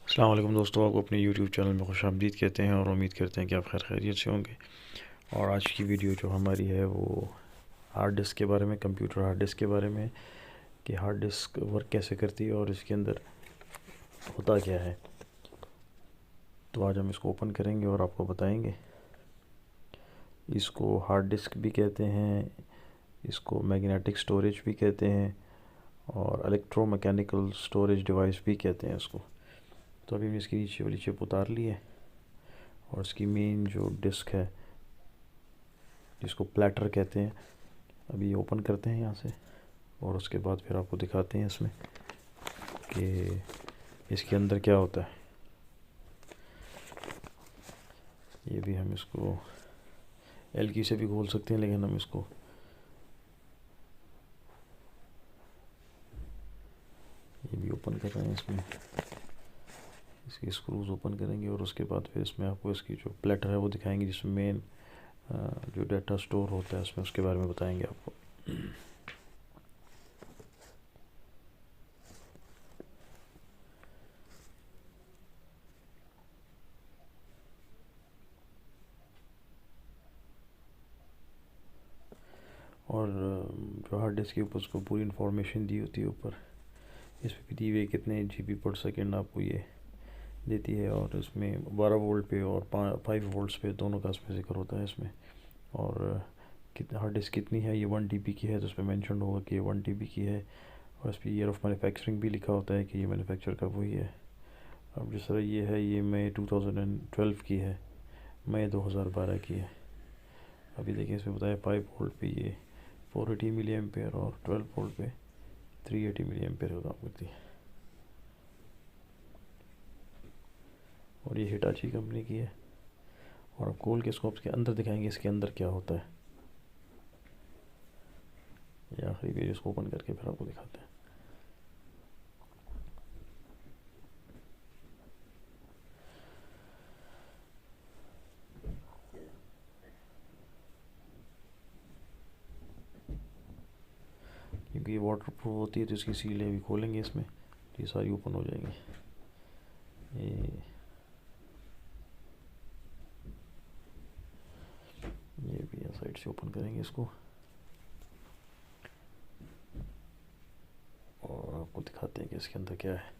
अस्सलाम वालेकुम दोस्तों, आपको अपने YouTube चैनल में खुशामदीद कहते हैं और उम्मीद करते हैं कि आप खैरियत से होंगे। और आज की वीडियो जो हमारी है वो हार्ड डिस्क के बारे में, कंप्यूटर हार्ड डिस्क के बारे में, कि हार्ड डिस्क वर्क कैसे करती है और इसके अंदर होता क्या है। तो आज हम इसको ओपन करेंगे और आपको बताएंगे। इसको हार्ड डिस्क भी कहते हैं, इसको मैग्नेटिक स्टोरेज भी कहते हैं और इलेक्ट्रोमैकेनिकल स्टोरेज डिवाइस भी कहते हैं इसको। तो अभी हमने इसकी नीचे वाली चिप उतार ली है और इसकी मेन जो डिस्क है जिसको प्लेटर कहते हैं, अभी ओपन करते हैं यहाँ से और उसके बाद फिर आपको दिखाते हैं इसमें कि इसके अंदर क्या होता है। ये भी हम इसको एल की से भी खोल सकते हैं, लेकिन हम इसको ये भी ओपन कर रहे हैं। इसमें इसकी स्क्रूज ओपन करेंगे और उसके बाद फिर इसमें आपको इसकी जो प्लेटर है वो दिखाएंगे, जिसमें मेन जो डाटा स्टोर होता है उसमें, उसके बारे में बताएंगे आपको। और जो हार्ड डिस्क के ऊपर उसको पूरी इंफॉर्मेशन दी होती है ऊपर, इसमें भी दी हुई कितने GB पर सेकेंड आपको ये देती है। और इसमें 12 वोल्ट पे और 5 वोल्ट्स पे दोनों का इसमें जिक्र होता है इसमें। और कितना हार्ड डिस्क कितनी है, ये 1 TB की है, तो उस पर मैंशन होगा कि ये 1 TB की है। और इस पर ईयर ऑफ मैन्युफैक्चरिंग भी लिखा होता है कि ये मैन्युफैक्चर का वही है। अब जिस तरह ये है, ये मई 2012 की है, मई 2012 की है। अभी देखिए इसमें बताया 5 वोल्ट पे ये 480 मिली एम्पेयर और 12 वोल्ट पे 380 मिली एम्पेयर का काम करती है। और ये हिटाची कंपनी की है। और अब खोल के इसको इसके अंदर दिखाएंगे इसके अंदर क्या होता है। ये आखिरी पेज इसको ओपन करके फिर आपको दिखाते हैं। क्योंकि ये वाटर प्रूफ होती है तो इसकी सीलें अभी खोलेंगे इसमें तो ये सारी ओपन हो जाएंगी। ये भी यहाँ साइड से ओपन करेंगे इसको और आपको दिखाते हैं कि इसके अंदर क्या है।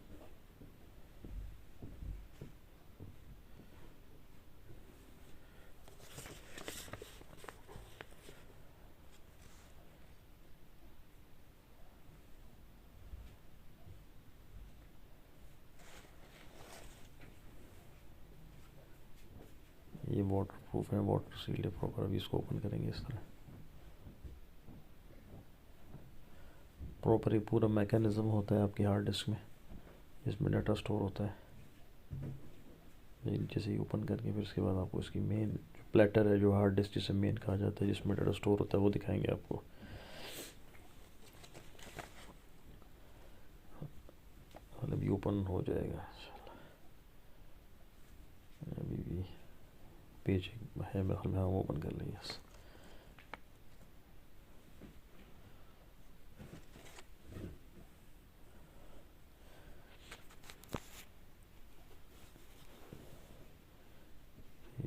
ये वाटर प्रूफ है, वाटर सील्ड है प्रॉपर। अभी इसको ओपन करेंगे इस तरह। प्रॉपर एक पूरा मैकेनिज्म होता है आपकी हार्ड डिस्क में जिसमें डाटा स्टोर होता है। जैसे ही ओपन करके फिर उसके बाद आपको इसकी मेन जो प्लेटर है, जो हार्ड डिस्क जिसे मेन कहा जाता है, जिसमें डाटा स्टोर होता है, वो दिखाएंगे आपको। अभी ओपन हो जाएगा। अभी भी पेज है मेरे ख्याल में, हम ओपन कर लेंगे।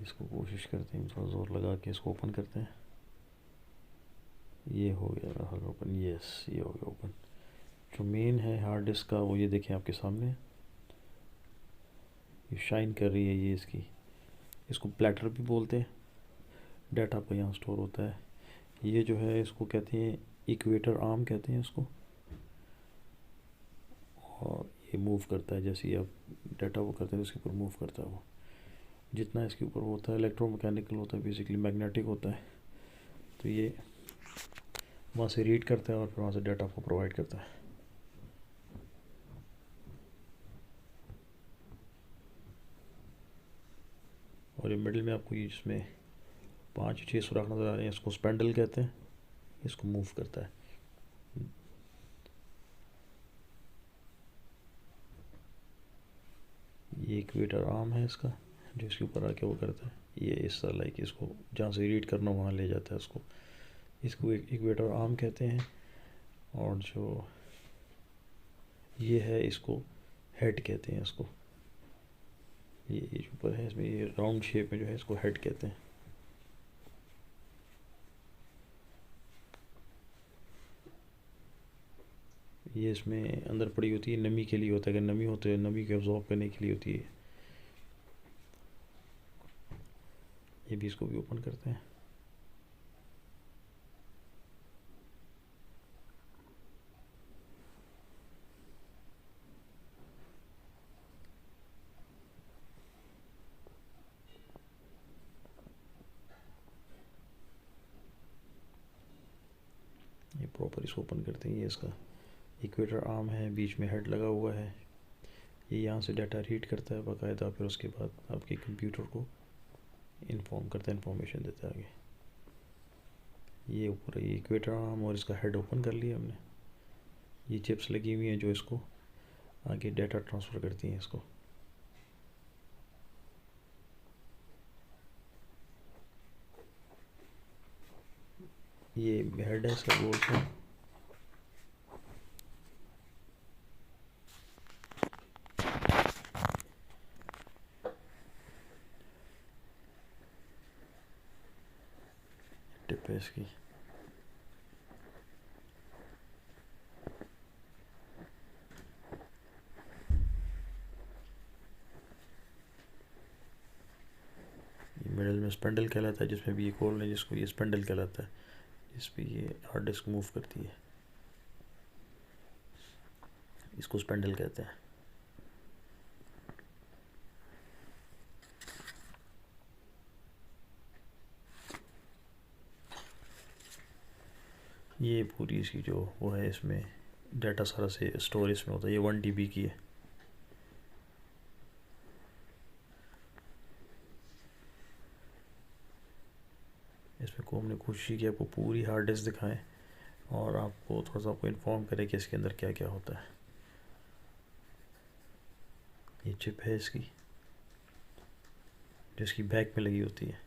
इसको कोशिश करते हैं, थोड़ा ज़ोर लगा के इसको ओपन करते हैं। ये हो गया मेरा हाल ओपन। यस, ये हो गया ओपन। जो मेन है हार्ड डिस्क का वो ये देखें आपके सामने, ये शाइन कर रही है ये इसकी। इसको प्लेटर भी बोलते हैं। डाटा आपका यहाँ स्टोर होता है। ये जो है इसको कहते हैं इक्वेटर आर्म कहते हैं इसको। और ये मूव करता है, जैसे ही आप डाटा वो करते हैं उसके ऊपर मूव करता है वो। जितना इसके ऊपर होता है इलेक्ट्रोमैकेनिकल होता है, बेसिकली मैग्नेटिक होता है। तो ये वहाँ से रीड करता है और फिर वहाँ से डाटा को प्रोवाइड करता है। और ये मिडिल में आपको ये जिसमें 5-6 सुराख नज़र आ रहे हैं, इसको स्पेंडल कहते हैं। इसको मूव करता है। ये इक्वेटर आर्म है इसका, जो इसके ऊपर आके वो करता है। ये इस तरह लाइक इसको जहाँ से रीड करना वहाँ ले जाता है उसको। इसको इक्वेटर आर्म कहते हैं। और जो ये है इसको हेड कहते हैं इसको। ये जो ऊपर है इसमें ये राउंड शेप में जो है इसको हेड कहते हैं। ये इसमें अंदर पड़ी होती है, नमी के लिए होता है, अगर नमी होती है नमी को एब्जॉर्ब करने के लिए होती है। ये भी, इसको भी ओपन करते हैं। ये प्रॉपर इसको ओपन करते हैं। ये इसका इक्वेटर आर्म है, बीच में हेड लगा हुआ है। ये यहाँ से डाटा रीड करता है बाकायदा, फिर उसके बाद आपके कंप्यूटर को इन्फॉर्म करता है, इन्फॉर्मेशन देता है आगे। ये ऊपर ये इक्वेटर आर्म और इसका हेड ओपन कर लिया हमने। ये चिप्स लगी हुई हैं जो इसको आगे डाटा ट्रांसफ़र करती हैं इसको। ये हेड है इसका गोल सा। टिप है इसकी। ये मिडल में स्पेंडल कहलाता है, जिसमें भी ये होल है जिसको ये स्पेंडल कहलाता है, इस पर ये हार्ड डिस्क मूव करती है, इसको स्पेंडल कहते हैं। ये पूरी इसकी जो वो है, इसमें डाटा सारा से स्टोर इसमें होता है। ये 1 TB की है। इसमें को हमने कोशिश की आपको पूरी हार्ड डिस्क दिखाएं और आपको थोड़ा सा आपको इन्फॉर्म करें कि इसके अंदर क्या क्या होता है। ये चिप है इसकी, जो इसकी बैक में लगी होती है,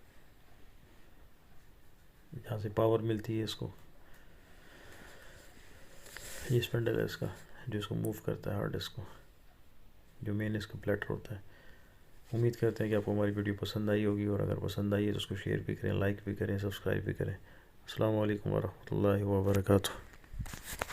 जहाँ से पावर मिलती है इसको। ये स्पेंडल है इसका, जो इसको मूव करता है हार्ड डिस्क को, जो मेन इसका प्लेटर होता है। उम्मीद करते हैं कि आपको हमारी वीडियो पसंद आई होगी, और अगर पसंद आई है तो उसको शेयर भी करें, लाइक भी करें, सब्सक्राइब भी करें। अस्सलाम वालेकुम वरहमतुल्लाहि वबरकातुहू।